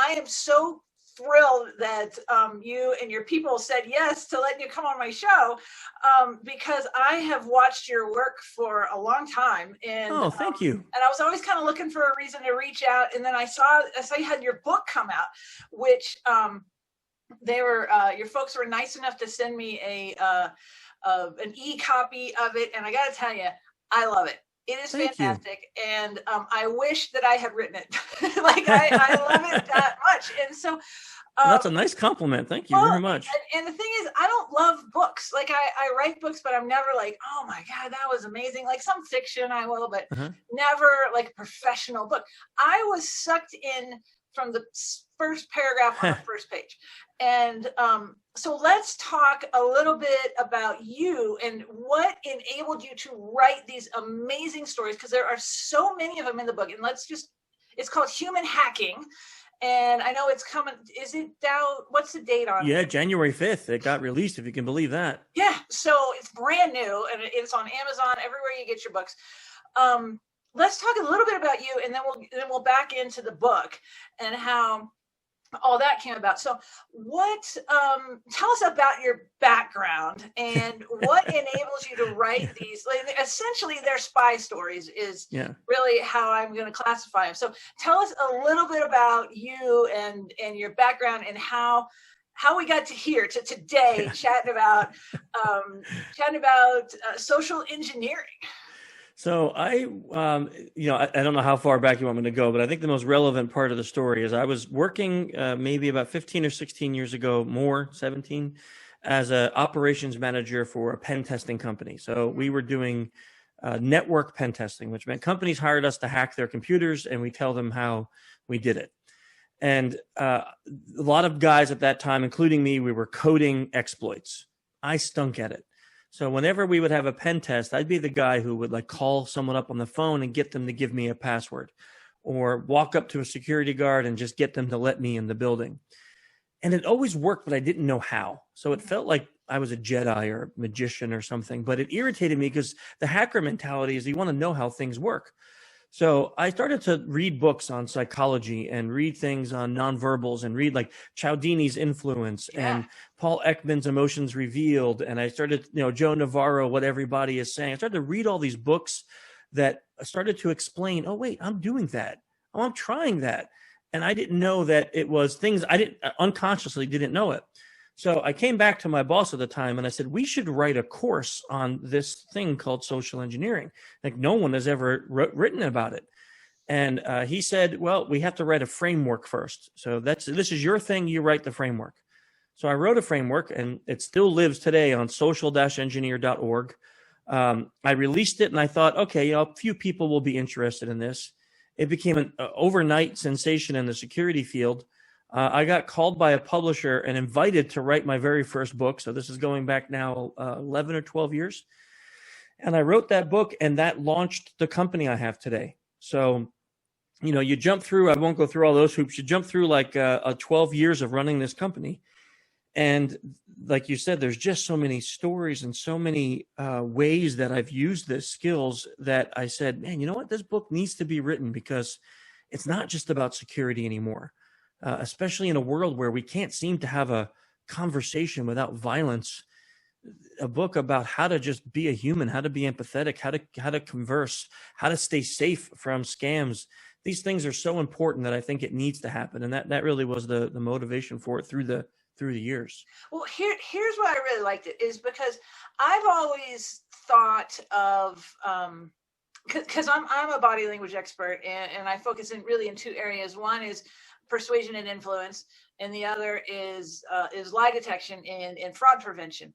I am so thrilled that you and your people said yes to letting you come on my show, because I have watched your work for a long time, and thank you. And I was always kind of looking for a reason to reach out, and then I saw you had your book come out, which they were your folks were nice enough to send me an e-copy of it, and I got to tell you, I love it. It is fantastic, and I wish that I had written it. Like I love it that much, and so that's a nice compliment. Thank you very much. And the thing is, I don't love books. Like I write books, but I'm never like, oh my God, that was amazing. Like some fiction I will, but never like a professional book. I was sucked in from the first paragraph on the first page. And so let's talk a little bit about you and what enabled you to write these amazing stories, because there are so many of them in the book. And it's called Human Hacking. And I know it's coming. Is it out? What's the date on it? Yeah, January 5th. It got released, if you can believe that. Yeah. So it's brand new, and it's on Amazon, everywhere you get your books. Let's talk a little bit about you, and then we'll back into the book and how all that came about. So tell us about your background and what enables you to write these, like, essentially they're spy stories is really how I'm going to classify them. So tell us a little bit about you and your background and how we got to here to today chatting about social engineering. So I don't know how far back you want me to go, but I think the most relevant part of the story is I was working maybe about 15 or 16 years ago, 17, as an operations manager for a pen testing company. So we were doing network pen testing, which meant companies hired us to hack their computers, and we tell them how we did it. And a lot of guys at that time, including me, we were coding exploits. I stunk at it. So whenever we would have a pen test, I'd be the guy who would like call someone up on the phone and get them to give me a password, or walk up to a security guard and just get them to let me in the building. And it always worked, but I didn't know how. So it felt like I was a Jedi or a magician or something, but it irritated me because the hacker mentality is you want to know how things work. So I started to read books on psychology and read things on nonverbals and read like Cialdini's Influence and Paul Ekman's Emotions Revealed. And I started, Joe Navarro, What Everybody Is Saying. I started to read all these books that started to explain, oh, wait, I'm doing that. Oh, I'm trying that. And I didn't know that it was things unconsciously didn't know it. So I came back to my boss at the time and I said, we should write a course on this thing called social engineering. Like no one has ever written about it. And he said, well, we have to write a framework first. So this is your thing. You write the framework. So I wrote a framework, and it still lives today on social-engineer.org. I released it and I thought, okay, a few people will be interested in this. It became an overnight sensation in the security field. I got called by a publisher and invited to write my very first book. So this is going back now 11 or 12 years. And I wrote that book, and that launched the company I have today. So, you jump through, I won't go through all those hoops. You jump through like 12 years of running this company. And like you said, there's just so many stories and so many ways that I've used the skills that I said, man, you know what? This book needs to be written because it's not just about security anymore. Especially in a world where we can't seem to have a conversation without violence. A book about how to just be a human, how to be empathetic, how to converse, how to stay safe from scams. These things are so important that I think it needs to happen, and that really was the motivation for it through the years. Well, here's why I really liked it is because I've always thought of because I'm a body language expert, and I focus really in two areas. One is persuasion and influence, and the other is lie detection and fraud prevention.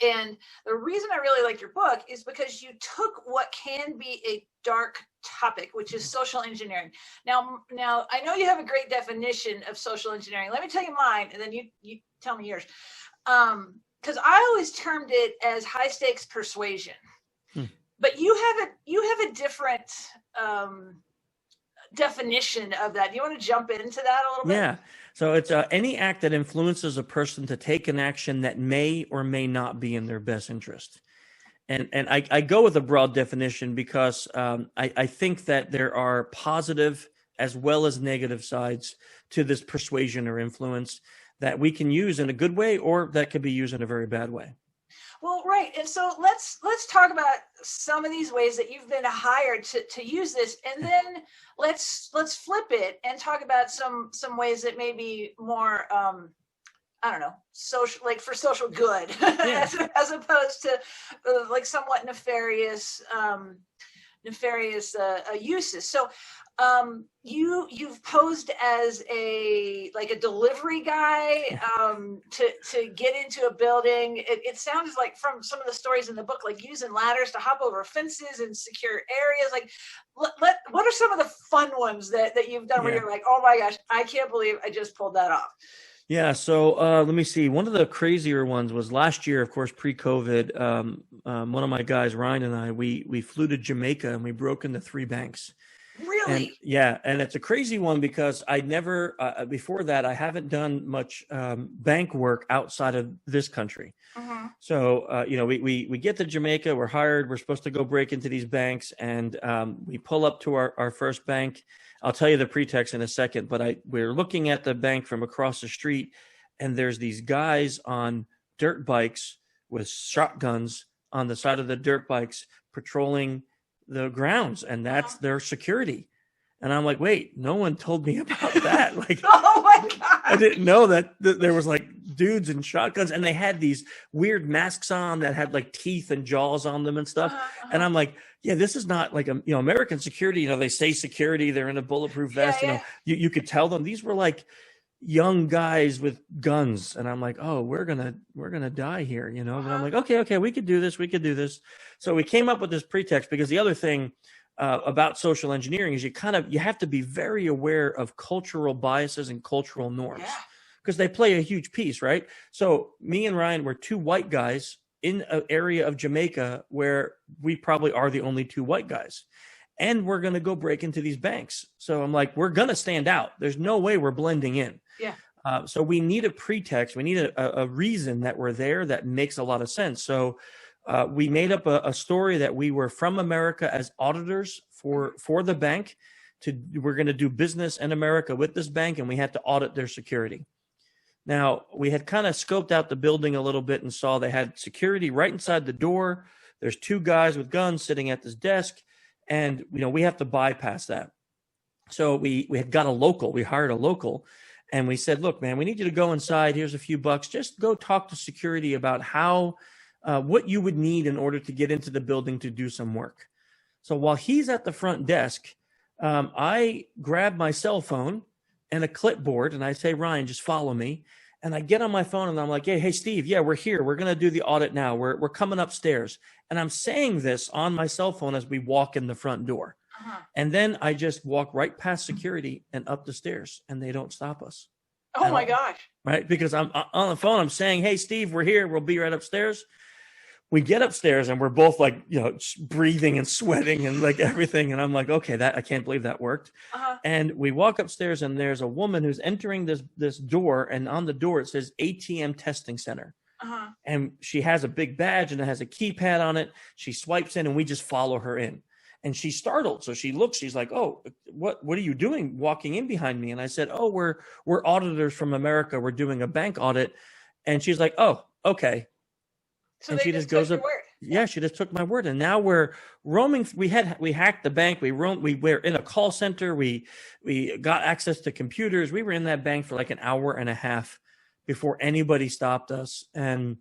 And the reason I really liked your book is because you took what can be a dark topic, which is social engineering. Now I know you have a great definition of social engineering. Let me tell you mine, and then you tell me yours. Because I always termed it as high stakes persuasion, but you have a different definition of that. Do you want to jump into that a little bit? Yeah. So it's any act that influences a person to take an action that may or may not be in their best interest. And I go with a broad definition because I think that there are positive as well as negative sides to this persuasion or influence that we can use in a good way, or that could be used in a very bad way. Well, right. And so let's talk about some of these ways that you've been hired to use this, and then let's flip it and talk about some ways that may be more I don't know, social, like for social good, Yeah. as opposed to like somewhat nefarious uses. So you've posed as a delivery guy to get into a building. It sounds like from some of the stories in the book, like using ladders to hop over fences and secure areas. Like what are some of the fun ones that you've done where you're like, oh my gosh, I can't believe I just pulled that off? Yeah, so let me see. One of the crazier ones was last year, of course, pre-COVID. One of my guys, Ryan, and I, we flew to Jamaica and we broke into 3 banks. Really? And, yeah, and it's a crazy one because I never, before that, I haven't done much bank work outside of this country. Mm-hmm. So, we get to Jamaica, we're hired, we're supposed to go break into these banks, and we pull up to our first bank. I'll tell you the pretext in a second, but we're looking at the bank from across the street, and there's these guys on dirt bikes with shotguns on the side of the dirt bikes patrolling the grounds, and that's their security. And I'm like, wait, no one told me about that. Like, oh my God. I didn't know that there was like dudes and shotguns, and they had these weird masks on that had like teeth and jaws on them and stuff. And I'm like, yeah, this is not like American security. They say security, they're in a bulletproof vest. Yeah. You could tell them these were like young guys with guns, and I'm like, oh, we're gonna die here, But I'm like, okay, we could do this. So we came up with this pretext because the other thing about social engineering is you have to be very aware of cultural biases and cultural norms, because they play a huge piece, right? So me and Ryan were 2 white guys in an area of Jamaica where we probably are the only 2 white guys. And we're going to go break into these banks. So I'm like, we're going to stand out. There's no way we're blending in. Yeah. So we need a pretext. We need a reason that we're there that makes a lot of sense. So we made up a story that we were from America as auditors for the bank. We're going to do business in America with this bank, and we had to audit their security. Now, we had kind of scoped out the building a little bit and saw they had security right inside the door. There's 2 guys with guns sitting at this desk, and we have to bypass that. So we had got a local. We hired a local, and we said, look, man, we need you to go inside. Here's a few bucks. Just go talk to security about what you would need in order to get into the building to do some work. So while he's at the front desk, I grab my cell phone and a clipboard, and I say, Ryan, just follow me. And I get on my phone and I'm like, hey, Steve, yeah, we're here. We're going to do the audit now. We're coming upstairs. And I'm saying this on my cell phone as we walk in the front door. And then I just walk right past security and up the stairs, and they don't stop us. Oh my gosh. Right? Because I'm on the phone. I'm saying, hey, Steve, we're here. We'll be right upstairs. We get upstairs and we're both like, breathing and sweating and like everything. And I'm like, okay, I can't believe that worked. And we walk upstairs, and there's a woman who's entering this door, and on the door it says ATM Testing Center. And she has a big badge and it has a keypad on it. She swipes in, and we just follow her in. And she's startled. So she looks, she's like, oh, what are you doing walking in behind me? And I said, oh, we're auditors from America. We're doing a bank audit. And she's like, oh, okay. So and she just goes up. Yeah, she just took my word. And now we're roaming. We hacked the bank. We were in a call center. We got access to computers. We were in that bank for like an hour and a half before anybody stopped us. And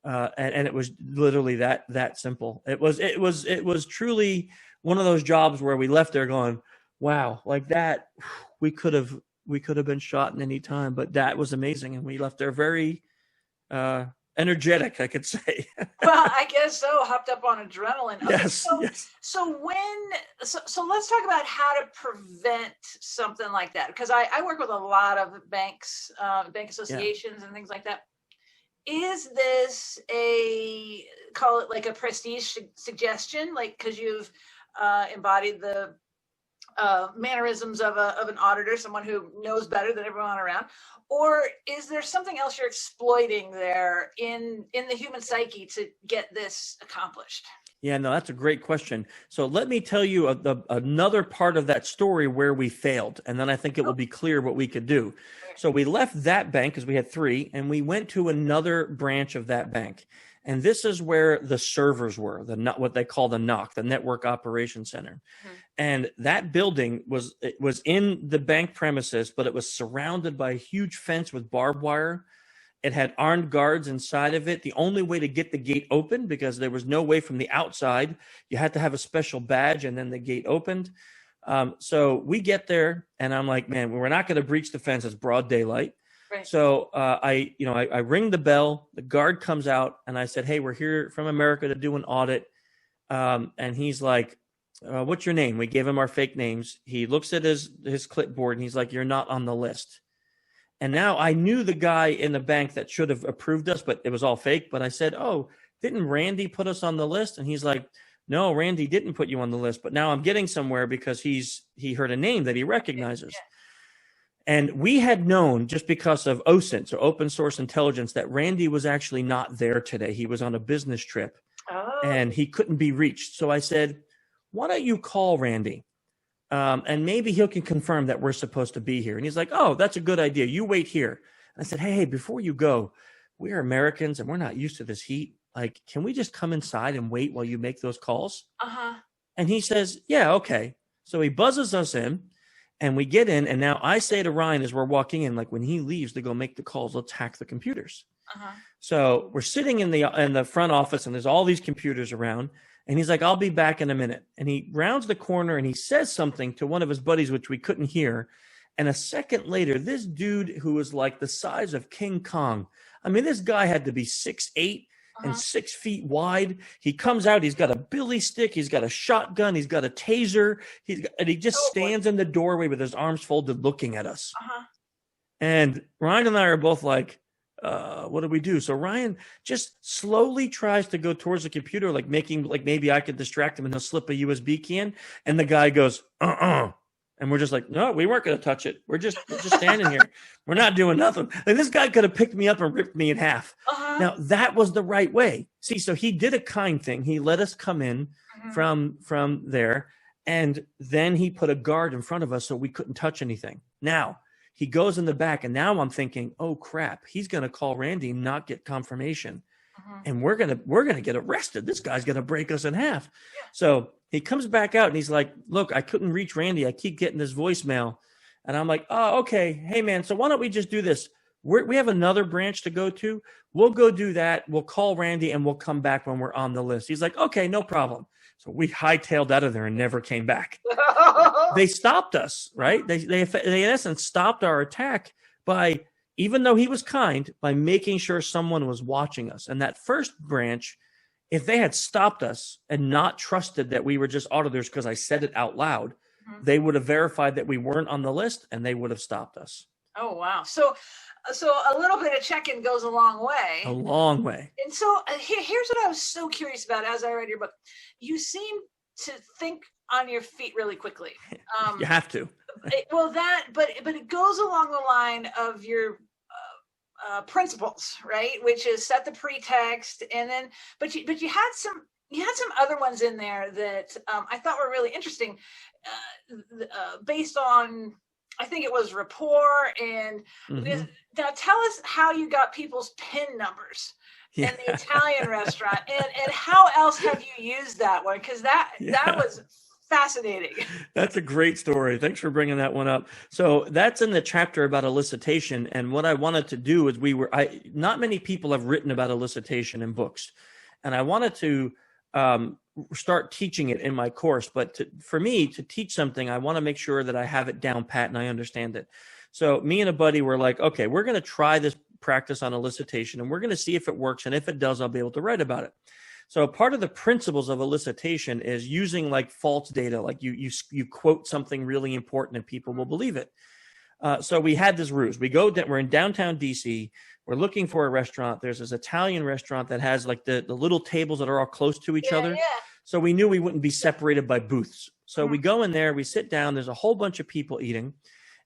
it was literally that simple. It was truly one of those jobs where we left there going, wow, like that, we could have been shot in any time, but that was amazing. And we left there very, energetic, I could say. Well, I guess so. Hopped up on adrenaline. Okay, yes. So let's talk about how to prevent something like that, because I work with a lot of banks, bank associations, and things like that. Is this call it like a prestige suggestion, like because you've embodied the mannerisms of an auditor, someone who knows better than everyone around? Or is there something else you're exploiting there in the human psyche to get this accomplished? Yeah, no, that's a great question. So let me tell you another part of that story where we failed, and then I think it will be clear what we could do. So we left that bank because we had three, and we went to another branch of that bank. And this is where the servers were, what they call the NOC, the Network Operations Center. Mm-hmm. And that building was in the bank premises, but it was surrounded by a huge fence with barbed wire. It had armed guards inside of it. The only way to get the gate open, because there was no way from the outside, you had to have a special badge, and then the gate opened. So we get there, and I'm like, man, we're not going to breach the fence. It's broad daylight. Right. So I ring the bell. The guard comes out, and I said, hey, we're here from America to do an audit. And he's like, what's your name? We gave him our fake names. He looks at his clipboard, and he's like, you're not on the list. And now I knew the guy in the bank that should have approved us, but it was all fake. But I said, oh, didn't Randy put us on the list? And he's like, no, Randy didn't put you on the list. But now I'm getting somewhere because he heard a name that he recognizes. Yeah. And we had known, just because of OSINT, so open source intelligence, that Randy was actually not there today. He was on a business trip, and he couldn't be reached. So I said, why don't you call Randy? And maybe he can confirm that we're supposed to be here. And he's like, oh, that's a good idea. You wait here. And I said, hey, before you go, we're Americans and we're not used to this heat. Like, can we just come inside and wait while you make those calls? Uh-huh. And he says, yeah, okay. So he buzzes us in, and we get in. And now I say to Ryan as we're walking in, like, when he leaves to go make the calls, let's hack the computers. Uh-huh. So we're sitting in the front office, and there's all these computers around. And he's like, I'll be back in a minute. And he rounds the corner and he says something to one of his buddies, which we couldn't hear. And a second later, this dude who was like the size of King Kong. I mean, this guy had to be 6'8" and 6 feet wide. He comes out, he's got a billy stick, he's got a shotgun, he's got a taser. And he just stands in the doorway with his arms folded looking at us. Uh-huh. And Ryan and I are both like, what do we do? So Ryan just slowly tries to go towards the computer, like maybe I could distract him, and he'll slip a USB key in. And the guy goes, and we're just like, no, we weren't going to touch it. We're just standing here. We're not doing nothing. And this guy could have picked me up and ripped me in half. Uh-huh. Now that was the right way. See, so he did a kind thing. He let us come in from there. And then he put a guard in front of us so we couldn't touch anything. Now, he goes in the back, and now I'm thinking, oh crap, he's going to call Randy and not get confirmation. And we're going to get arrested. This guy's going to break us in half. Yeah. So he comes back out and he's like, look, I couldn't reach Randy. I keep getting this voicemail. And I'm like, oh, okay. Hey man, so why don't we just do this? We have another branch to go to. We'll go do that. We'll call Randy and we'll come back when we're on the list. He's like, okay, no problem. So we hightailed out of there and never came back. They stopped us, right? They in essence stopped our attack by, even though he was kind, by making sure someone was watching us. And that first branch, if they had stopped us and not trusted that we were just auditors because I said it out loud, they would have verified that we weren't on the list and they would have stopped us. Oh, wow. So a little bit of check-in goes a long way. A long way. And so here's what I was so curious about as I read your book. You seem to think on your feet really quickly. You have to. But it goes along the line of your principles, right? Which is set the pretext, and then, but you had some other ones in there that I thought were really interesting, based on, I think it was rapport. And now tell us how you got people's PIN numbers in the Italian restaurant, and how else have you used that one? Because that was fascinating. That's a great story. Thanks for bringing that one up. So that's in the chapter about elicitation. And what I wanted to do is not many people have written about elicitation in books. And I wanted to start teaching it in my course. But for me to teach something, I want to make sure that I have it down pat and I understand it. So me and a buddy were like, okay, we're going to try this practice on elicitation and we're going to see if it works. And if it does, I'll be able to write about it. So part of the principles of elicitation is using like false data, like you quote something really important and people will believe it. So we had this ruse. We're in downtown DC. We're looking for a restaurant. There's this Italian restaurant that has like the little tables that are all close to each other. Yeah. So we knew we wouldn't be separated by booths. So we go in there, we sit down, there's a whole bunch of people eating.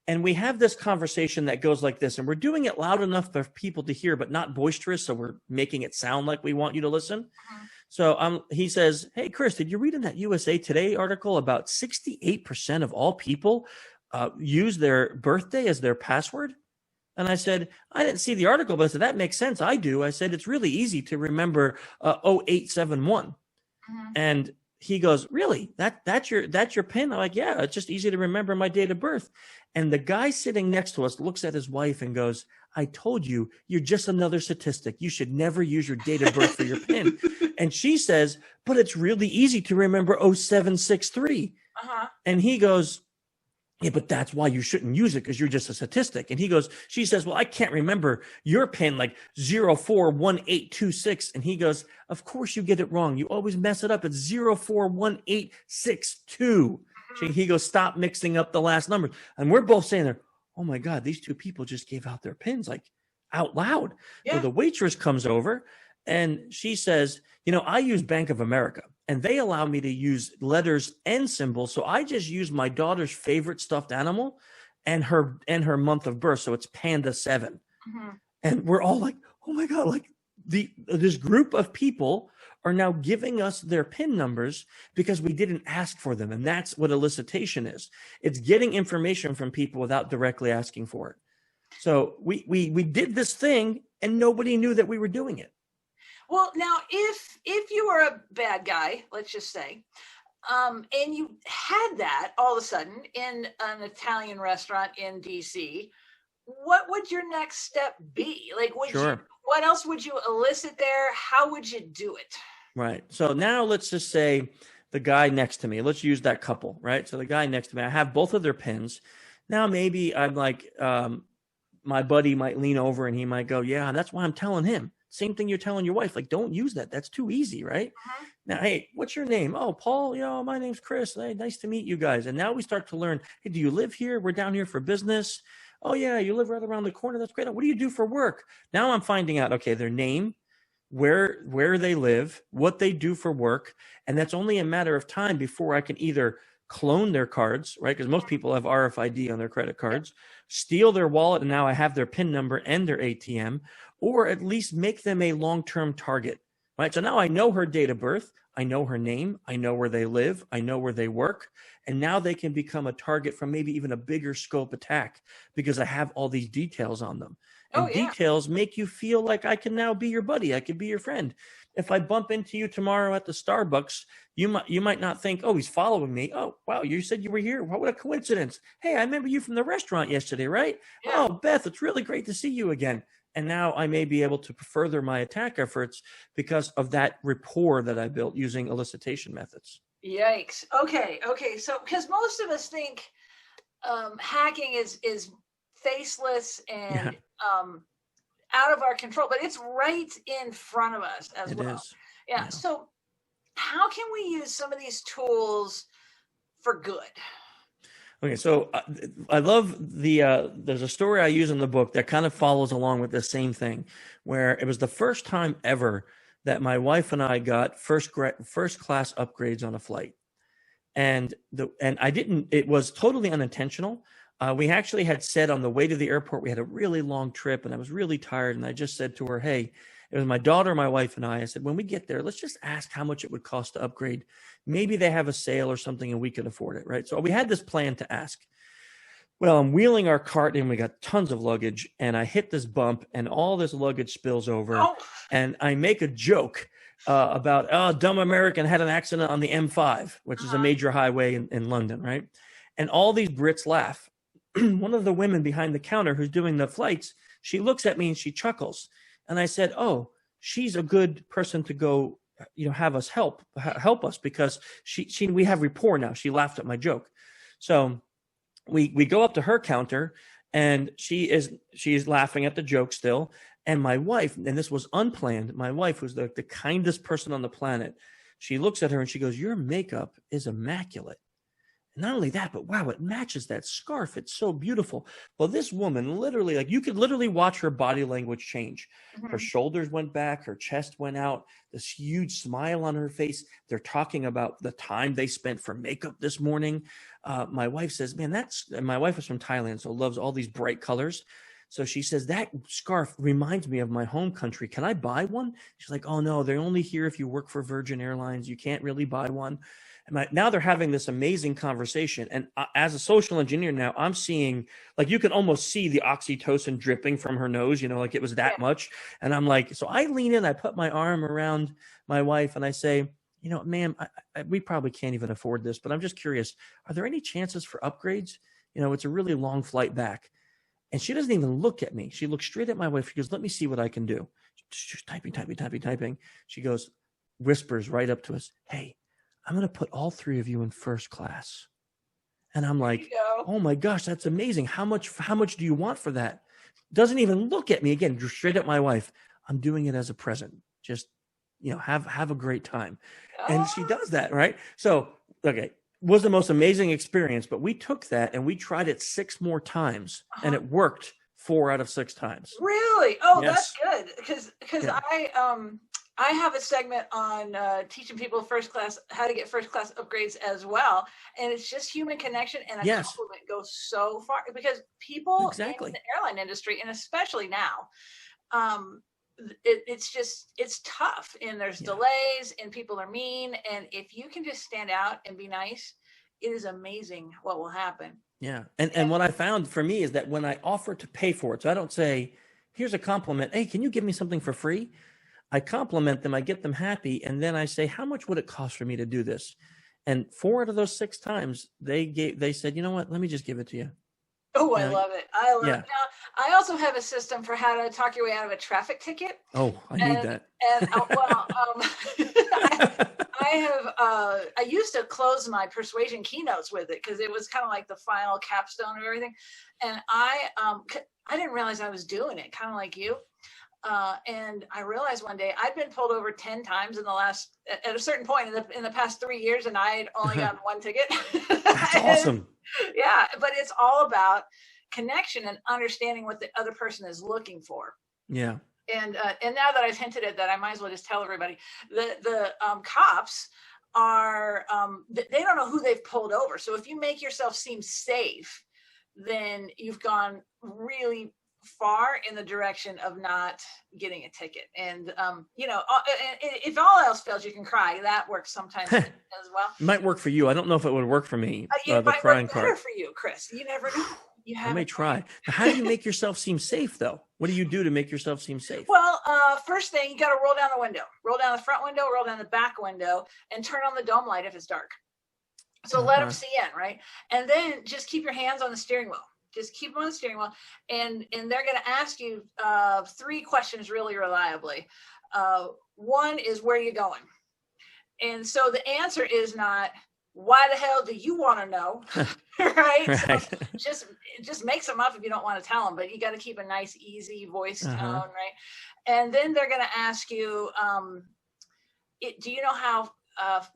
And we have this conversation that goes like this, and we're doing it loud enough for people to hear, but not boisterous. So we're making it sound like we want you to listen. So he says, hey, Chris, did you read in that USA Today article about 68% of all people use their birthday as their password? And I said, I didn't see the article, but I said, that makes sense. I do. I said, it's really easy to remember 0871. Mm-hmm. And he goes, really? That's your PIN? I'm like, yeah, it's just easy to remember my date of birth. And the guy sitting next to us looks at his wife and goes, I told you, you're just another statistic. You should never use your date of birth for your PIN. And she says, but it's really easy to remember 0763. Uh-huh. And he goes, yeah, but that's why you shouldn't use it, because you're just a statistic. And he goes, she says, well, I can't remember your PIN, like 041826. And he goes, of course you get it wrong. You always mess it up. It's 041862. He goes, stop mixing up the last numbers. And we're both saying there, oh my God, these two people just gave out their PINs like out loud. Yeah. So the waitress comes over and she says, I use Bank of America and they allow me to use letters and symbols. So I just use my daughter's favorite stuffed animal and her month of birth. So it's Panda 7. Mm-hmm. And we're all like, oh my God, like this group of people are now giving us their PIN numbers because we didn't ask for them. And that's what elicitation is. It's getting information from people without directly asking for it. So we did this thing and nobody knew that we were doing it. Well, now, if you were a bad guy, let's just say, and you had that all of a sudden in an Italian restaurant in DC, what would your next step be? Like, what else would you elicit there? How would you do it? Right. So now let's just say the guy next to me, let's use that couple, right? So the guy next to me, I have both of their PINs. Now maybe I'm like, my buddy might lean over and he might go, yeah, that's why I'm telling him. Same thing you're telling your wife, like, don't use that. That's too easy, right? Uh-huh. Now, hey, what's your name? Oh, Paul, my name's Chris. Hey, nice to meet you guys. And now we start to learn, hey, do you live here? We're down here for business. Oh, yeah, you live right around the corner. That's great. What do you do for work? Now I'm finding out, okay, their name, where they live, what they do for work. And that's only a matter of time before I can either clone their cards, right? Because most people have RFID on their credit cards, steal their wallet, and now I have their PIN number and their ATM, or at least make them a long-term target, right? So now I know her date of birth, I know her name, I know where they live, I know where they work, and now they can become a target from maybe even a bigger scope attack because I have all these details on them. And details make you feel like I can now be your buddy. I could be your friend. If I bump into you tomorrow at the Starbucks, you might not think, oh, he's following me. Oh, wow, you said you were here. What a coincidence. Hey, I remember you from the restaurant yesterday, right? Yeah. Oh, Beth, it's really great to see you again. And now I may be able to further my attack efforts because of that rapport that I built using elicitation methods. Yikes. Okay. So, because most of us think hacking is faceless and out of our control, but it's right in front of us as well. Yeah. So how can we use some of these tools for good? Okay, so I love there's a story I use in the book that kind of follows along with the same thing, where it was the first time ever that my wife and I got first class upgrades on a flight. And it was totally unintentional. We actually had said on the way to the airport, we had a really long trip and I was really tired. And I just said to her, hey, it was my daughter, my wife, and I said, when we get there, let's just ask how much it would cost to upgrade. Maybe they have a sale or something and we can afford it, right? So we had this plan to ask. Well, I'm wheeling our cart in. We got tons of luggage and I hit this bump and all this luggage spills over. Oh. And I make a joke about, dumb American had an accident on the M5, which is a major highway in London, right? And all these Brits laugh. One of the women behind the counter who's doing the flights, she looks at me and she chuckles. And I said, oh, she's a good person to go, have us help us because we have rapport now. She laughed at my joke. So we go up to her counter and she's laughing at the joke still. And my wife, and this was unplanned, my wife, who's the kindest person on the planet, she looks at her and she goes, your makeup is immaculate. Not only that, but wow, it matches that scarf. It's so beautiful. Well, this woman literally, you could literally watch her body language change. Mm-hmm. Her shoulders went back, her chest went out, this huge smile on her face. They're talking about the time they spent for makeup this morning. My wife says, man, my wife is from Thailand, so loves all these bright colors. So she says, that scarf reminds me of my home country. Can I buy one? She's like, oh no, they're only here if you work for Virgin Airlines. You can't really buy one. And now they're having this amazing conversation. And as a social engineer now, I'm seeing, like, you can almost see the oxytocin dripping from her nose, like it was that much. And I'm like, so I lean in, I put my arm around my wife and I say, ma'am, we probably can't even afford this, but I'm just curious, are there any chances for upgrades? It's a really long flight back. And she doesn't even look at me. She looks straight at my wife. She goes, let me see what I can do. She's typing. She goes, whispers right up to us, hey, I'm going to put all three of you in first class. And I'm like, oh my gosh, that's amazing. How much do you want for that? Doesn't even look at me again, straight at my wife. I'm doing it as a present. Just, have a great time. And she does that, right? So, okay. Was the most amazing experience, but we took that and we tried it 6 more times and it worked 4 out of 6 times. Really? Oh, yes. That's good. Because I have a segment on teaching people how to get first class upgrades as well. And it's just human connection, and a compliment goes so far, because people in the airline industry, and especially now, it's tough, and there's delays, and people are mean. And if you can just stand out and be nice, it is amazing what will happen. Yeah. And what I found for me is that when I offer to pay for it, so I don't say, here's a compliment. Hey, can you give me something for free? I compliment them. I get them happy. And then I say, how much would it cost for me to do this? And 4 out of those 6 times they said, you know what, let me just give it to you. Oh, I love it. I love it. Now, I also have a system for how to talk your way out of a traffic ticket. Oh, I need that. And I used to close my persuasion keynotes with it, because it was kind of like the final capstone of everything. And I didn't realize I was doing it, kind of like you. And I realized one day I'd been pulled over 10 times at a certain point in the past 3 years, and I had only gotten 1 ticket. That's awesome. Yeah, but it's all about connection and understanding what the other person is looking for. Yeah. And now that I've hinted at that, I might as well just tell everybody the cops are they don't know who they've pulled over. So if you make yourself seem safe, then you've gone really far in the direction of not getting a ticket. And if all else fails, you can cry. That works sometimes as well. It might work for you. I don't know if it would work for me. It might work better for you, Chris. You never know. I may try. Now, how do you make yourself seem safe, though? What do you do to make yourself seem safe? Well, first thing, you got to roll down the window. Roll down the front window, roll down the back window, and turn on the dome light if it's dark. So let them see in, right? And then just keep your hands on the steering wheel. Just keep them on the steering wheel. And they're going to ask you 3 questions really reliably. One is, where are you going? And so the answer is not, why the hell do you want to know? Right? So just make some up if you don't want to tell them, but you got to keep a nice, easy voice tone, right? And then they're going to ask you, do you know how,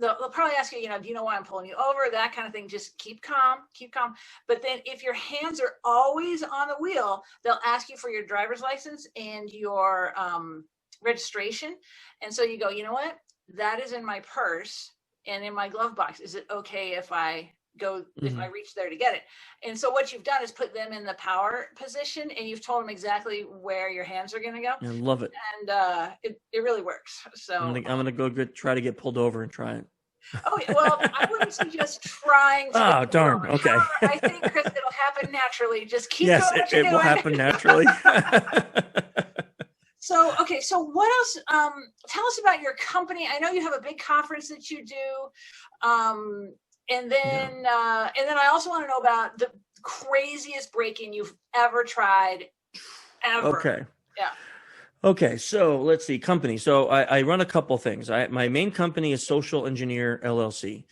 they'll probably ask you, do you know why I'm pulling you over? That kind of thing. Just keep calm. But then if your hands are always on the wheel, they'll ask you for your driver's license and your registration. And so you go, you know what? That is in my purse and in my glove box. Is it okay if I if I reach there to get it? And so what you've done is put them in the power position, and you've told them exactly where your hands are going to go. I love it. And it really works. So I'm gonna go try to get pulled over and try it. Oh, well, I wouldn't suggest trying to. Oh, darn. Okay. However, I think, Chris, it'll happen naturally. Just keep doing what you're doing. It will happen naturally. So what else? Tell us about your company. I know you have a big conference that you do. And then I also want to know about the craziest break-in you've ever tried, ever. Okay. Yeah. Okay. So let's see. Company. So I run a couple things. My main company is Social Engineer LLC.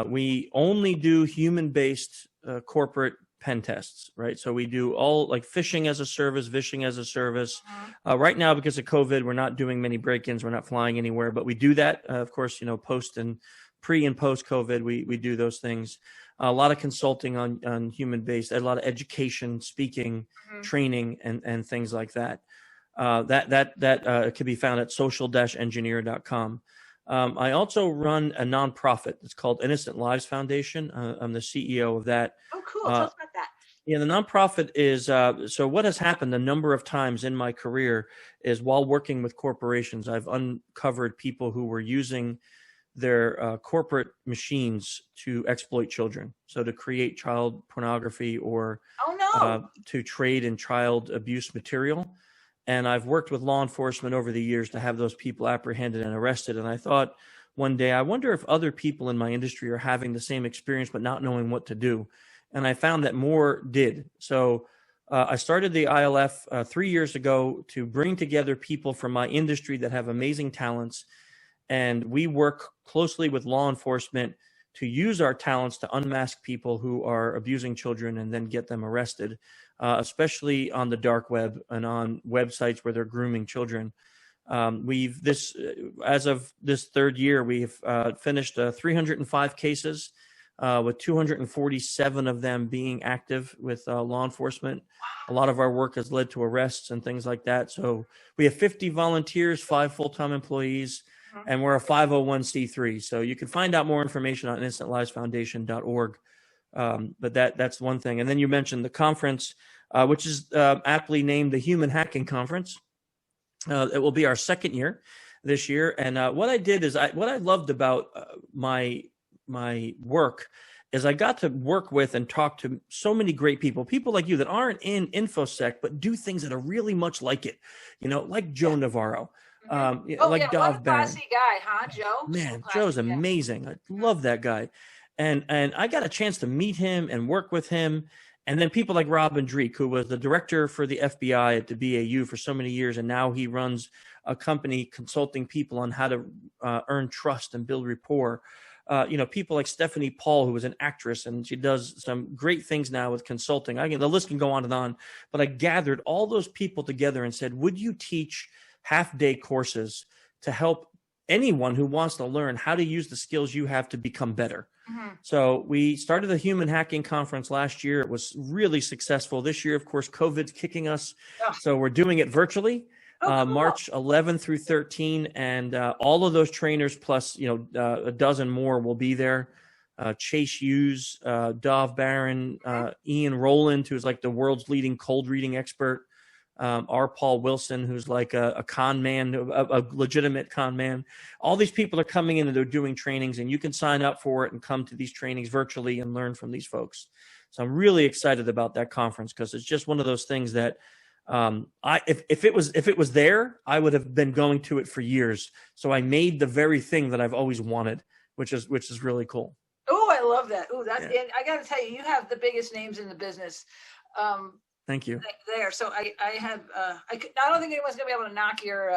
We only do human-based corporate pen tests, right? So we do all like phishing as a service, vishing as a service. Right now, because of COVID, we're not doing many break-ins. We're not flying anywhere, but we do that. Of course, post and pre and post COVID, we do those things. A lot of consulting on human-based, a lot of education, speaking, training, and things like that. That can be found at social-engineer.com. I also run a nonprofit. It's called Innocent Lives Foundation. I'm the CEO of that. Oh, cool. Tell us about that. Yeah, the nonprofit is so what has happened a number of times in my career is while working with corporations, I've uncovered people who were using their corporate machines to exploit children. So to create child pornography or Oh no. to trade in child abuse material. And I've worked with law enforcement over the years to have those people apprehended and arrested. And I thought one day, I wonder if other people in my industry are having the same experience, but not knowing what to do. And I found that more did. So I started the ILF 3 years ago to bring together people from my industry that have amazing talents. And we work closely with law enforcement to use our talents to unmask people who are abusing children and then get them arrested, especially on the dark web and on websites where they're grooming children. As of this third year, we've finished 305 cases, with 247 of them being active with law enforcement. A lot of our work has led to arrests and things like that. So we have 50 volunteers, 5 full-time employees, and we're a 501c3. So you can find out more information on instantlivesfoundation.org. But that's one thing. And then you mentioned the conference, which is aptly named the Human Hacking Conference. It will be our second year this year. And what I did is what I loved about my work is I got to work with and talk to so many great people like you that aren't in InfoSec, but do things that are really much like it, like Joe Navarro. Like Dov what a Baron. classy guy, huh, Joe? Man, Joe's amazing. I love that guy. And I got a chance to meet him and work with him. And then people like Robin Dreek, who was the director for the FBI at the BAU for so many years. And now he runs a company consulting people on how to earn trust and build rapport. People like Stephanie Paul, who was an actress, and she does some great things now with consulting. The list can go on, but I gathered all those people together and said, would you teach half-day courses to help anyone who wants to learn how to use the skills you have to become better? Mm-hmm. So we started the Human Hacking Conference last year. It was really successful. This year, of course, COVID's kicking us. Oh. So we're doing it virtually. Cool. March 11 through 13, and all of those trainers plus a dozen more will be there. Chase Hughes, Dov Baron, Ian Rowland, who's like the world's leading cold reading expert, R. Paul Wilson, who's like a con man, a legitimate con man. All these people are coming in and they're doing trainings, and you can sign up for it and come to these trainings virtually and learn from these folks. So I'm really excited about that conference because it's just one of those things that if it was there, I would have been going to it for years. So I made the very thing that I've always wanted, which is really cool. Oh, I love that. Oh, that's, yeah. And I got to tell you, you have the biggest names in the business. Thank you. There. So I don't think anyone's gonna be able to knock your,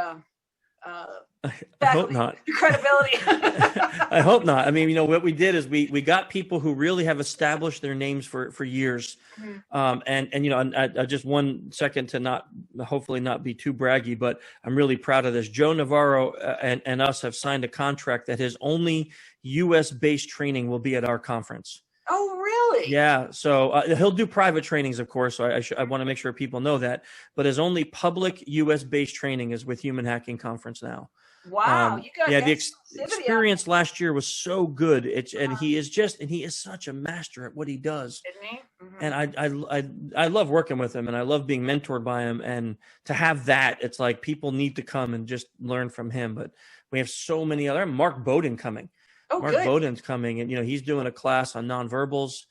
I hope not. Credibility. I hope not. I mean, what we did is we got people who really have established their names for years. Mm-hmm. And I just 1 second to hopefully not be too braggy, but I'm really proud of this. Joe Navarro and us have signed a contract that his only U.S. based training will be at our conference. Oh, really? Yeah. So he'll do private trainings, of course. So I want to make sure people know that. But his only public U.S.-based training is with Human Hacking Conference now. Wow. You got the experience last year was so good. And he is such a master at what he does. Isn't he? Mm-hmm. And I love working with him, and I love being mentored by him. And to have that, it's like people need to come and just learn from him. But we have so many other. Mark Bowden coming. Oh, Mark Bowden's coming, and he's doing a class on nonverbals.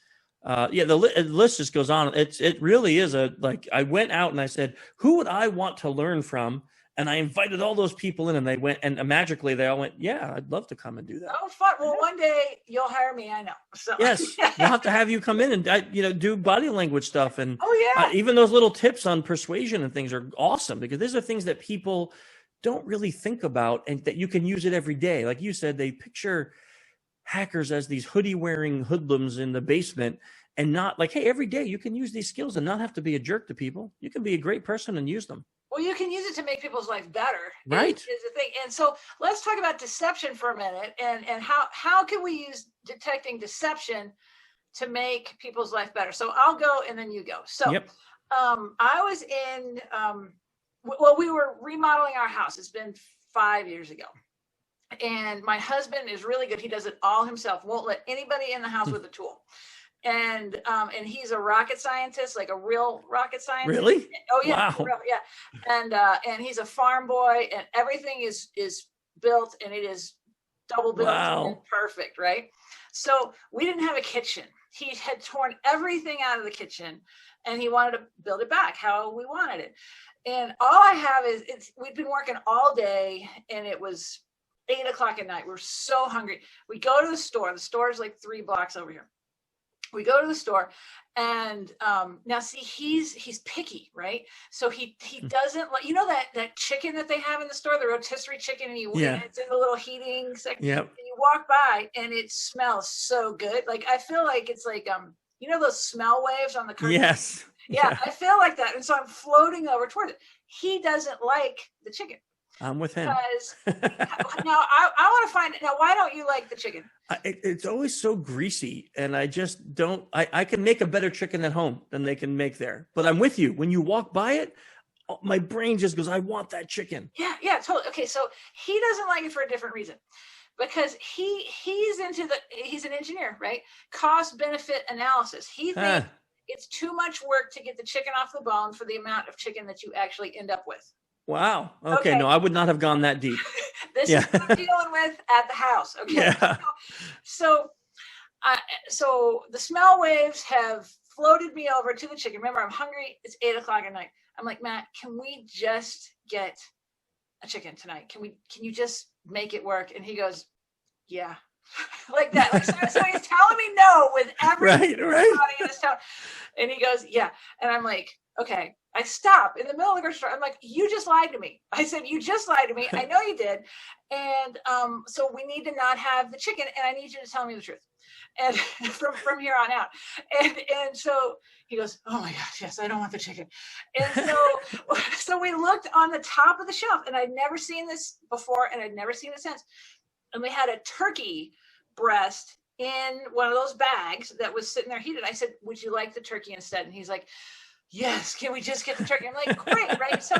The list just goes on. It really is I went out and I said, who would I want to learn from? And I invited all those people in, and they went, and magically they all went, yeah, I'd love to come and do that. Oh, fun. Well, one day you'll hire me. I know. So. Yes, we'll have to have you come in and do body language stuff, and even those little tips on persuasion and things are awesome, because these are things that people don't really think about, and that you can use it every day. Like you said, they picture hackers as these hoodie wearing hoodlums in the basement, and not like, hey, every day you can use these skills and not have to be a jerk to people. You can be a great person and use them. Well, you can use it to make people's life better. Right. Is the thing. And so let's talk about deception for a minute, and how can we use detecting deception to make people's life better? So I'll go and then you go. So yep. I was in, we were remodeling our house. It's been 5 years ago. And my husband is really good. He does it all himself. Won't let anybody in the house with a tool. and he's a rocket scientist, like a real rocket scientist. Really? Oh yeah, Wow. yeah. And he's a farm boy, and everything is built, and it is double built and Wow. perfect, right? So we didn't have a kitchen. He had torn everything out of the kitchen, and he wanted to build it back how we wanted it. And all I have is we've been working all day, and it was 8 o'clock at night. We're so hungry. We go to the store. The store is like 3 blocks over here. We go to the store, and now see, he's picky, right? So he doesn't like, you know, that chicken that they have in the store, the rotisserie chicken, and it's in the little heating section. Yep. And you walk by, and it smells so good. Like I feel like it's like you know those smell waves on the curtain? Yes. Yeah, I feel like that, and so I'm floating over towards it. He doesn't like the chicken. I'm with him. Because now I want to find, now why don't you like the chicken? It's always so greasy, and I just don't. I can make a better chicken at home than they can make there. But I'm with you. When you walk by it, my brain just goes, I want that chicken. Yeah, totally. Okay, so he doesn't like it for a different reason. Because he's an engineer, right? Cost benefit analysis. He thinks it's too much work to get the chicken off the bone for the amount of chicken that you actually end up with. Wow. Okay. No, I would not have gone that deep. This is what I'm dealing with at the house. Okay. Yeah. So the smell waves have floated me over to the chicken. Remember, I'm hungry. It's 8 o'clock at night. I'm like, Matt, can we just get a chicken tonight? Can you just make it work? And he goes, yeah. Like that. Like, so he's telling me no with everybody in his town. And he goes, yeah. And I'm like, okay. I stop in the middle of the grocery store. I'm like, you just lied to me. I said, you just lied to me. I know you did. And so we need to not have the chicken, and I need you to tell me the truth. And from here on out. And so he goes, oh my gosh, yes, I don't want the chicken. And so we looked on the top of the shelf, and I'd never seen this before, and I'd never seen it since. And we had a turkey breast in one of those bags that was sitting there heated. I said, would you like the turkey instead? And he's like, yes, can we just get the turkey? I'm like, great, right? So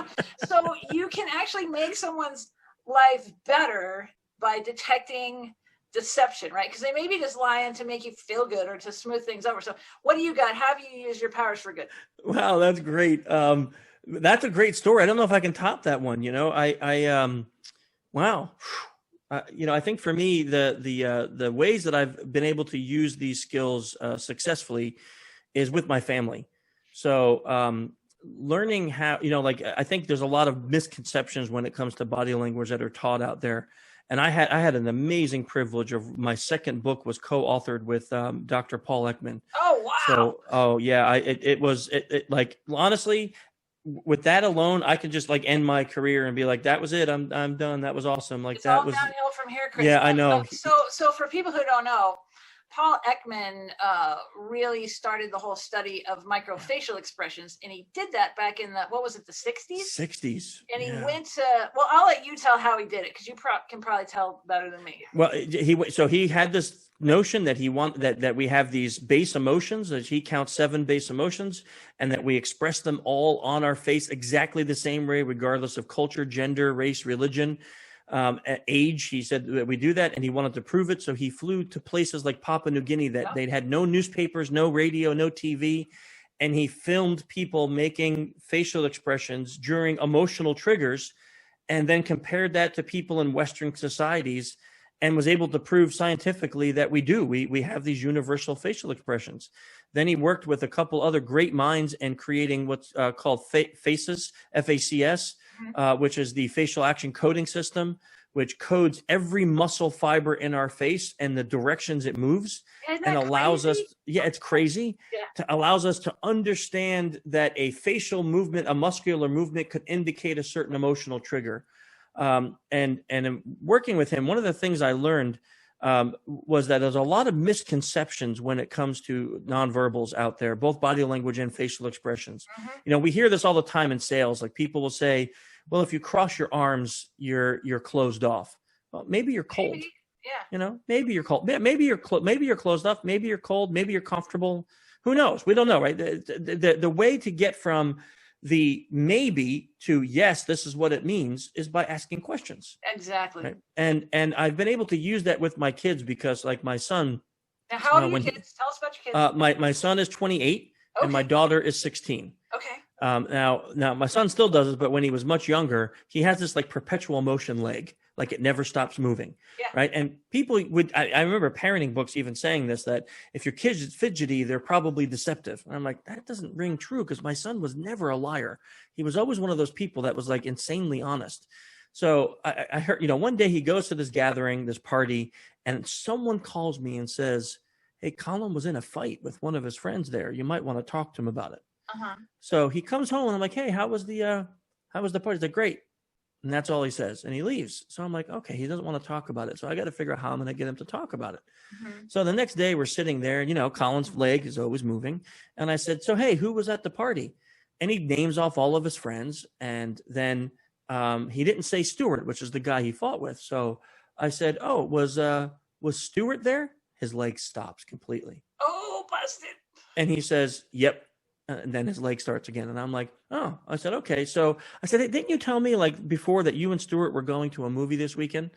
you can actually make someone's life better by detecting deception, right? Because they may be just lying to make you feel good or to smooth things over. So what do you got? How do you use your powers for good? Wow, that's great. That's a great story. I don't know if I can top that one. You know, wow. I think for me, the ways that I've been able to use these skills successfully is with my family. So learning how, I think there's a lot of misconceptions when it comes to body language that are taught out there. And I had an amazing privilege of, my second book was co-authored with Dr. Paul Ekman. Oh, wow. So, like, honestly, with that alone, I could just like end my career and be like, that was it. I'm done. That was awesome. Like, it's that all was downhill from here, Chris. Yeah, I know. So for people who don't know, Paul Ekman really started the whole study of microfacial expressions, and he did that back in the 60s? 60s. And he went to, well, I'll let you tell how he did it, because you can probably tell better than me. Well, he had this notion that that we have these base emotions, that he counts 7 base emotions, and that we express them all on our face exactly the same way, regardless of culture, gender, race, religion. Age. He said that we do that, and he wanted to prove it. So he flew to places like Papua New Guinea that they'd had no newspapers, no radio, no TV. And he filmed people making facial expressions during emotional triggers, and then compared that to people in Western societies, and was able to prove scientifically that we have these universal facial expressions. Then he worked with a couple other great minds in creating what's called FACES, FACS, which is the facial action coding system, which codes every muscle fiber in our face and the directions it moves, and allows us, it's crazy, allows us to understand that a facial movement, a muscular movement, could indicate a certain emotional trigger. And in working with him, one of the things I learned was that there's a lot of misconceptions when it comes to nonverbals out there, both body language and facial expressions. Mm-hmm. We hear this all the time in sales. Like, people will say, well, if you cross your arms, you're closed off. Well, maybe you're cold. Maybe. Yeah. Maybe you're cold. Maybe you're closed off. Maybe you're cold. Maybe you're comfortable. Who knows? We don't know, right? The way to get from the maybe to yes, this is what it means, is by asking questions. Exactly. Right? And I've been able to use that with my kids, because, like, my son, Now, how old are your kids? Tell us about your kids. My son is 28 and my daughter is 16. Okay. Now my son still does this, but when he was much younger, he has this like perpetual motion leg, like it never stops moving. Yeah. Right. And people I remember parenting books even saying this, that if your kid's fidgety, they're probably deceptive. And I'm like, that doesn't ring true, because my son was never a liar. He was always one of those people that was like insanely honest. So I heard, one day he goes to this gathering, this party, and someone calls me and says, hey, Colin was in a fight with one of his friends there. You might want to talk to him about it. Uh-huh. So he comes home and I'm like, hey, how was the party? He's like, great. And that's all he says. And he leaves. So I'm like, okay, he doesn't want to talk about it. So I got to figure out how I'm going to get him to talk about it. Mm-hmm. So the next day we're sitting there, Colin's leg is always moving. And I said, so, hey, who was at the party? And he names off all of his friends. And then he didn't say Stuart, which is the guy he fought with. So I said, oh, was Stuart there? His leg stops completely. Oh, busted. And he says, yep. And then his leg starts again. And I'm like, oh, I said, okay. So I said, hey, didn't you tell me like before that you and Stuart were going to a movie this weekend?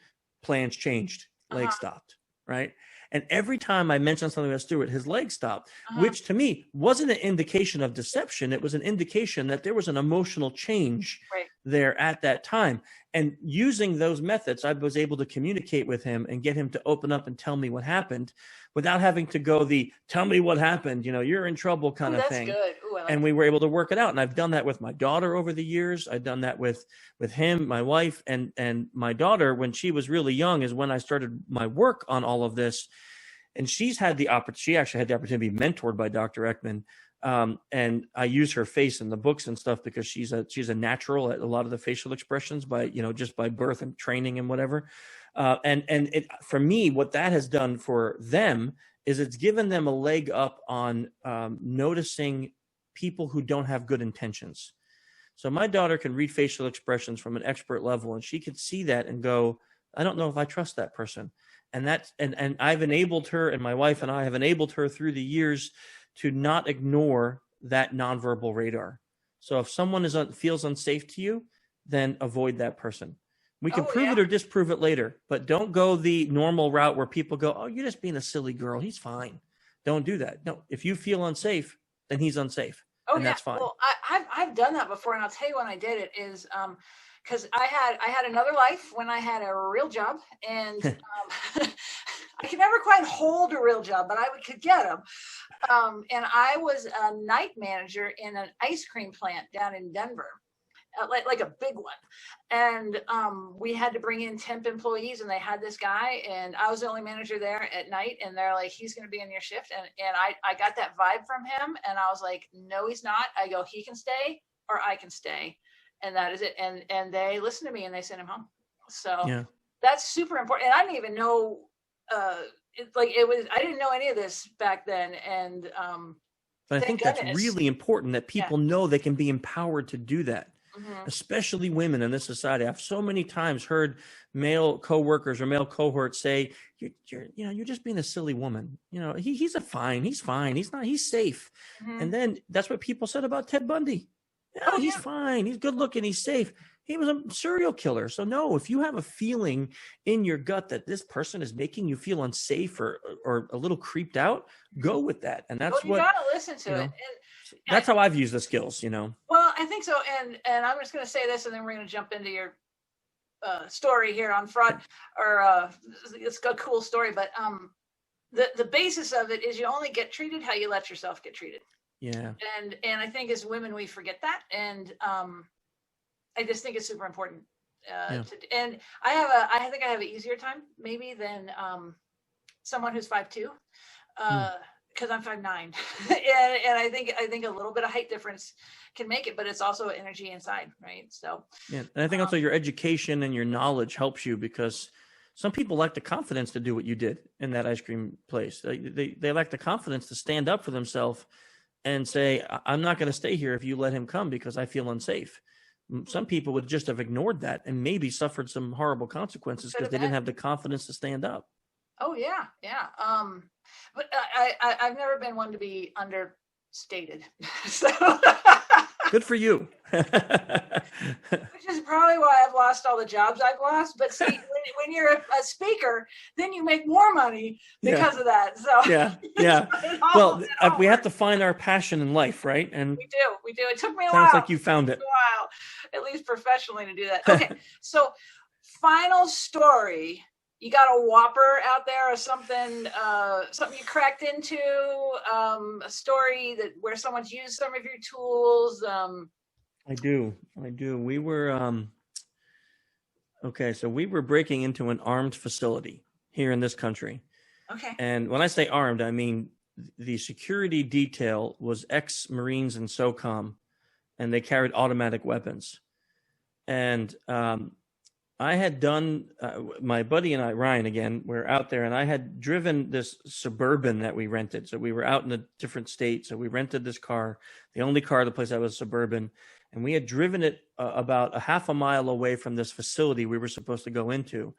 Plans changed. Leg stopped. Right. And every time I mentioned something about Stuart, his leg stopped, which to me wasn't an indication of deception. It was an indication that there was an emotional change there at that time. And using those methods, I was able to communicate with him and get him to open up and tell me what happened without having to go the tell me what happened, you're in trouble kind of thing. Good. Ooh, and we were able to work it out. And I've done that with my daughter over the years. I've done that with him, my wife, and my daughter when she was really young is when I started my work on all of this. And she actually had the opportunity to be mentored by Dr. Ekman. And I use her face in the books and stuff because she's a natural at a lot of the facial expressions by, just by birth and training and whatever. For me, what that has done for them is it's given them a leg up on noticing people who don't have good intentions. So my daughter can read facial expressions from an expert level, and she could see that and go, I don't know if I trust that person. And I've enabled her, and my wife and I have enabled her through the years to not ignore that nonverbal radar. So if someone feels unsafe to you, then avoid that person. We can prove it or disprove it later, but don't go the normal route where people go, oh, you're just being a silly girl. He's fine. Don't do that. No, if you feel unsafe, then he's unsafe. Oh, and that's fine. Well, I've done that before, and I'll tell you when I did it is because I had another life when I had a real job, and I could never quite hold a real job, but I could get them. And I was a night manager in an ice cream plant down in Denver, like a big one. And we had to bring in temp employees, and they had this guy, and I was the only manager there at night. And they're like, he's going to be in your shift. And I got that vibe from him, and I was like, no, he's not. I go, he can stay or I can stay. And that is it. And they listened to me and they sent him home. So that's super important. And I didn't even know, I didn't know any of this back then. And but I think that's really important that people know they can be empowered to do that. Mm-hmm. Especially women in this society. I've so many times heard male coworkers or male cohorts say, you're just being a silly woman. He's fine. He's safe. Mm-hmm. And then that's what people said about Ted Bundy. He's fine. He's good looking. He's safe. He was a serial killer. So no, if you have a feeling in your gut that this person is making you feel unsafe or a little creeped out, go with that. And that's you gotta listen to it. And that's how I've used the skills, Well, I think so. And I'm just going to say this, and then we're going to jump into your story here on fraud, or it's a cool story. But the basis of it is you only get treated how you let yourself get treated. Yeah. And I think as women, we forget that. And I just think it's super important. And I think I have an easier time maybe than someone who's 5'2", because I'm 5'9", and I think a little bit of height difference can make it, but it's also energy inside, right? So and I think also your education and your knowledge helps you, because some people lack the confidence to do what you did in that ice cream place. They lack the confidence to stand up for themselves and say, I'm not going to stay here if you let him come because I feel unsafe. Some people would just have ignored that and maybe suffered some horrible consequences because they didn't have the confidence to stand up. Oh yeah. But I've never been one to be understated. So Good for you. Which is probably why I've lost all the jobs I've lost. But see, when you're a speaker, then you make more money because of that. So yeah. Well, we have to find our passion in life, right? And we do. It took me a while. Sounds like you found it. At least professionally, to do that. Okay, so final story. You got a whopper out there or something, something you cracked into, a story where someone's used some of your tools. I do. We were, okay, so we were breaking into an armed facility here in this country. Okay. And when I say armed, I mean the security detail was ex-Marines and SOCOM, and they carried automatic weapons. And I had done, my buddy and I, Ryan again, we're out there, and I had driven this Suburban that we rented. So we were out in a different state. So we rented this car, the only car at the place that was Suburban. And we had driven it about a half a mile away from this facility we were supposed to go into.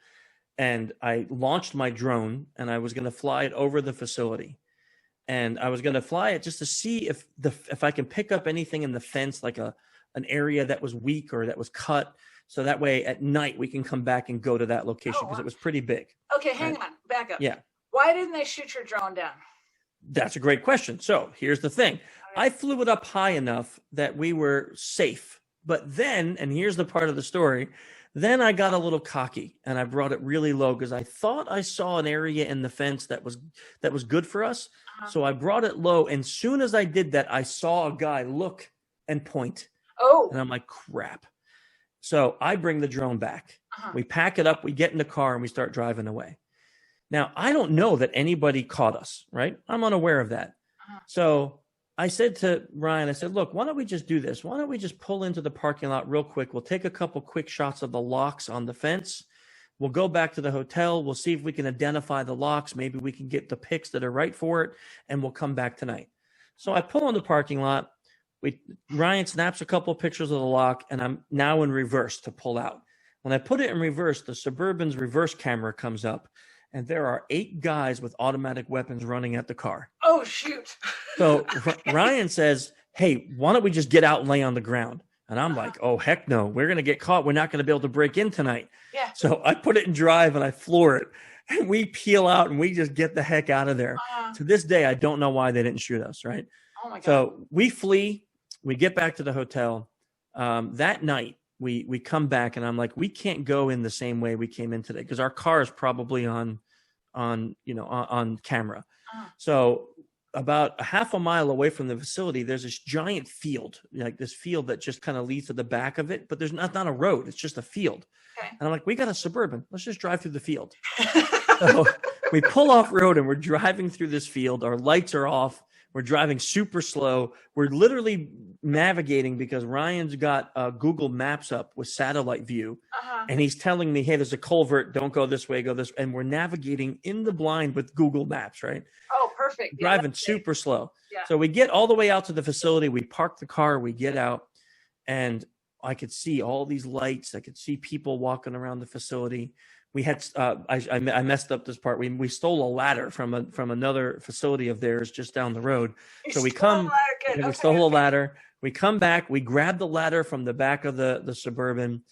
And I launched my drone, and I was going to fly it over the facility. And I was going to fly it just to see if I can pick up anything in the fence, like an area that was weak or that was cut. So that way at night we can come back and go to that location because it was pretty big. Okay, hang on, back up. Yeah. Why didn't they shoot your drone down? That's a great question. So here's the thing. I flew it up high enough that we were safe. But then, and here's the part of the story, then I got a little cocky and I brought it really low because I thought I saw an area in the fence that was good for us. So I brought it low. And soon as I did that, I saw a guy look and point. Oh. And I'm like, crap. So I bring the drone back. We pack it up, we get in the car, and we start driving away. Now, I don't know that anybody caught us, right? I'm unaware of that. So I said to Ryan, I said, look, why don't we just do this? Why don't we just pull into the parking lot real quick? We'll take a couple quick shots of the locks on the fence. We'll go back to the hotel. We'll see if we can identify the locks. Maybe we can get the pics that are right for it, and we'll come back tonight. So I pull in the parking lot. Ryan snaps a couple of pictures of the lock, and I'm now in reverse to pull out. When I put it in reverse, the Suburban's reverse camera comes up, and there are 8 guys with automatic weapons running at the car. Oh, shoot. So Ryan says, hey, why don't we just get out and lay on the ground? And I'm like, oh, heck no. We're going to get caught. We're not going to be able to break in tonight. Yeah. So I put it in drive, and I floor it, and we peel out, and we just get the heck out of there. To this day, I don't know why they didn't shoot us, right? Oh, my God. So we flee. We get back to the hotel. That night, we come back, and I'm like, we can't go in the same way we came in today because our car is probably on camera. So about a half a mile away from the facility, there's this giant field, like this field that just kind of leads to the back of it, but there's not a road. It's just a field. Okay. And I'm like, we got a Suburban. Let's just drive through the field. So we pull off road, and we're driving through this field. Our lights are off. We're driving super slow. We're literally navigating because Ryan's got Google Maps up with satellite view. And he's telling me, hey, there's a culvert. Don't go this way, go this way. And we're navigating in the blind with Google Maps, right? Oh, perfect. Driving super slow. Yeah. So we get all the way out to the facility. We park the car. We get out. And I could see all these lights. I could see people walking around the facility. We had I messed up this part. We stole a ladder from another facility of theirs just down the road. So we stole a ladder. We come back. We grab the ladder from the back of the Suburban,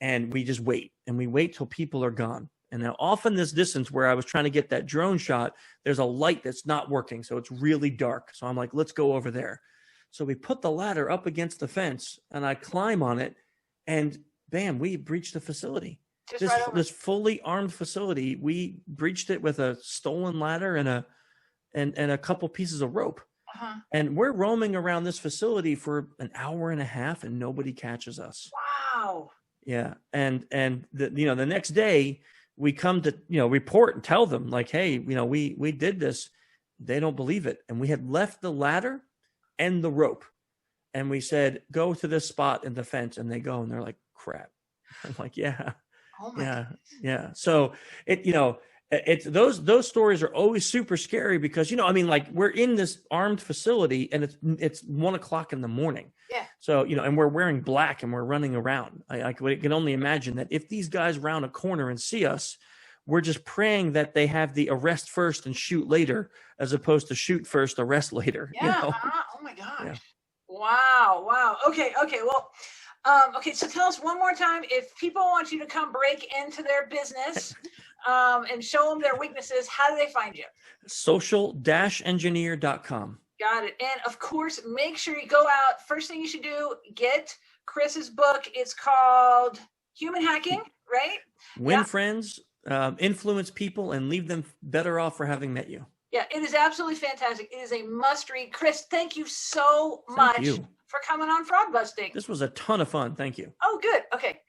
and we just wait. And we wait till people are gone. And now off in this distance where I was trying to get that drone shot, there's a light that's not working. So it's really dark. So I'm like, let's go over there. So we put the ladder up against the fence, and I climb on it, and bam, we breached the facility. This fully armed facility, we breached it with a stolen ladder and a couple pieces of rope. And we're roaming around this facility for an hour and a half, and nobody catches us. Wow. Yeah. And the next day we come to, report and tell them like, hey, we did this. They don't believe it. And we had left the ladder and the rope. And we said, go to this spot in the fence. And they go, and they're like, crap. I'm like, yeah. Oh my God. Yeah. So it's those stories are always super scary because, we're in this armed facility, and it's 1:00 in the morning. Yeah. So, and we're wearing black, and we're running around. I can only imagine that if these guys round a corner and see us, we're just praying that they have the arrest first and shoot later, as opposed to shoot first, arrest later. Yeah. Oh my gosh. Yeah. Wow. Wow. Okay. Okay. Well, okay. So tell us one more time, if people want you to come break into their business and show them their weaknesses, how do they find you? social-engineer.com. Got it. And of course, make sure you go out. First thing you should do, get Chris's book. It's called Human Hacking, right? Win friends, influence people, and leave them better off for having met you. Yeah, it is absolutely fantastic. It is a must read. Chris, thank you so much for coming on Fraud Busting. This was a ton of fun. Thank you. Oh, good. Okay.